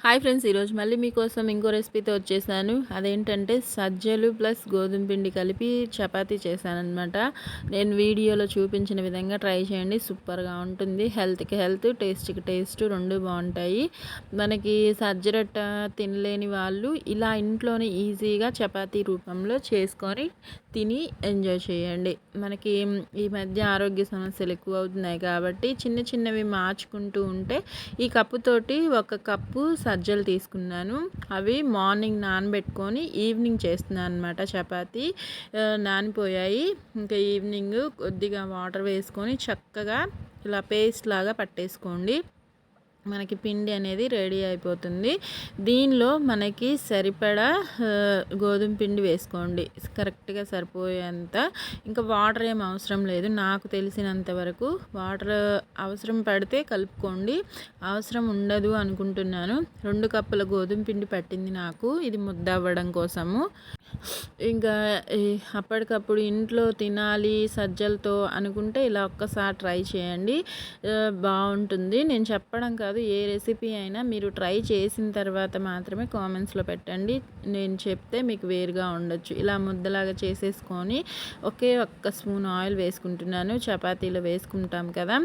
Hi friends, ఈరోజు మళ్ళీ మీకోసం ఇంకో రెసిపీతో వచ్చేసాను. అదేంటంటే సజ్జలు ప్లస్ గోధుమ పిండి కలిపి చపాతీ చేశానన్నమాట. నేను వీడియోలో చూపించిన విధంగా ట్రై చేయండి, సూపర్గా ఉంటుంది. హెల్త్కి హెల్త్, టేస్ట్కి టేస్ట్ రెండు బాగుంటాయి. మనకి సజ్జ రొట్టె తినలేని వాళ్ళు ఇలా ఇంట్లోనే ఈజీగా చపాతీ రూపంలో చేసుకొని తిని ఎంజాయ్ చేయండి. మనకి ఈ మధ్య ఆరోగ్య సమస్యలు ఎక్కువ అవుతున్నాయి కాబట్టి చిన్న చిన్నవి మార్చుకుంటూ ఉంటే, ఈ కప్పుతోటి ఒక కప్పు సజ్జలు తీసుకున్నాను. అవి మార్నింగ్ నానబెట్టుకొని ఈవినింగ్ చేస్తున్నాను అనమాట. చపాతీ నానిపోయాయి. ఇంకా ఈవినింగ్ కొద్దిగా వాటర్ వేసుకొని చక్కగా ఇలా పేస్ట్ లాగా పట్టేసుకోండి. మనకి పిండి అనేది రెడీ అయిపోతుంది. దీనిలో మనకి సరిపడా గోధుమ పిండి వేసుకోండి, కరెక్ట్గా సరిపోయేంత. ఇంకా వాటర్ ఏం అవసరం లేదు. నాకు తెలిసినంత వరకు వాటర్ అవసరం పడితే కలుపుకోండి, అవసరం ఉండదు అనుకుంటున్నాను. 2 కప్పుల గోధుమ పిండి పట్టింది నాకు, ఇది ముద్ద అవ్వడం కోసము. ఇంకా అప్పటికప్పుడు ఇంట్లో తినాలి సజ్జలతో అనుకుంటే ఇలా ఒక్కసారి ట్రై చేయండి, బాగుంటుంది. నేను చెప్పడం కాదు, ఏ రెసిపీ అయినా మీరు ట్రై చేసిన తర్వాత మాత్రమే కామెంట్స్లో పెట్టండి. నేను చెప్తే మీకు వేరుగా ఉండొచ్చు. ఇలా ముద్దలాగా చేసేసుకొని ఒక్క స్పూన్ ఆయిల్ వేసుకుంటున్నాను. చపాతీలో వేసుకుంటాం కదా,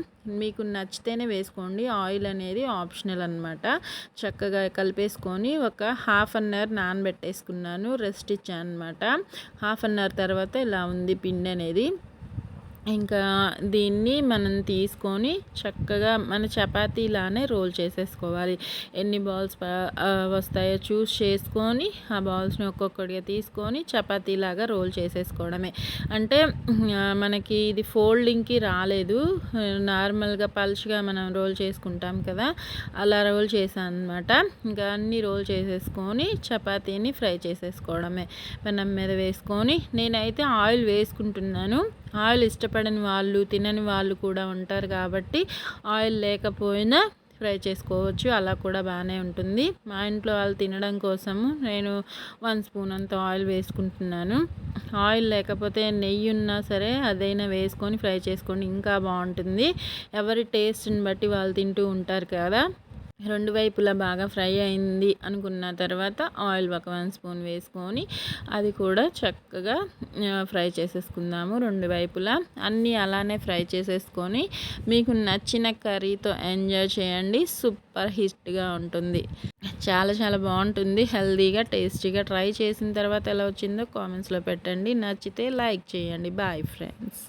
మీకు నచ్చితేనే వేసుకోండి, ఆయిల్ అనేది ఆప్షనల్ అనమాట. చక్కగా కలిపేసుకొని ఒక హాఫ్ అన్ అవర్ నానబెట్టేసుకున్నాను, రెస్ట్ ఇచ్చాను అనమాట. హాఫ్ అన్ అవర్ తర్వాత ఇలా ఉంది పిండి అనేది. ఇంకా దీన్ని మనం తీసుకొని చక్కగా మన చపాతీలానే రోల్ చేసేసుకోవాలి. ఎన్ని బాల్స్ వస్తాయో చూస్ చేసుకొని ఆ బాల్స్ని ఒక్కొక్కటిగా తీసుకొని చపాతీలాగా రోల్ చేసేసుకోవడమే. అంటే మనకి ఇది ఫోల్డింగ్కి రాలేదు, నార్మల్గా పల్చగా మనం రోల్ చేసుకుంటాం కదా, అలా రోల్ చేశాను అనమాట. ఇంకా అన్నీ రోల్ చేసేసుకొని చపాతీని ఫ్రై చేసేసుకోవడమే. పెనం మీద వేసుకొని నేనైతే ఆయిల్ వేసుకుంటున్నాను. ఆయిల్ ఇష్టపడని వాళ్ళు, తినని వాళ్ళు కూడా ఉంటారు కాబట్టి ఆయిల్ లేకపోయినా ఫ్రై చేసుకోవచ్చు, అలా కూడా బాగానే ఉంటుంది. మా ఇంట్లో వాళ్ళు తినడం కోసము నేను 1 స్పూన్ అంత ఆయిల్ వేసుకుంటున్నాను. ఆయిల్ లేకపోతే నెయ్యి ఉన్నా సరే అదైనా వేసుకొని ఫ్రై చేసుకోండి, ఇంకా బాగుంటుంది. ఎవరి టేస్ట్ని బట్టి వాళ్ళు తింటూ ఉంటారు కదా. 2 వైపులా బాగా ఫ్రై అయింది అనుకున్న తర్వాత ఆయిల్ ఒక 1 స్పూన్ వేసుకొని అది కూడా చక్కగా ఫ్రై చేసేసుకుందాము. 2 వైపులా అన్నీ అలానే ఫ్రై చేసేసుకొని మీకు నచ్చిన కర్రీతో ఎంజాయ్ చేయండి. సూపర్ హిట్గా ఉంటుంది, చాలా చాలా బాగుంటుంది. హెల్తీగా టేస్టీగా ట్రై చేసిన తర్వాత ఎలా వచ్చిందో కామెంట్స్లో పెట్టండి. నచ్చితే లైక్ చేయండి. Bye friends.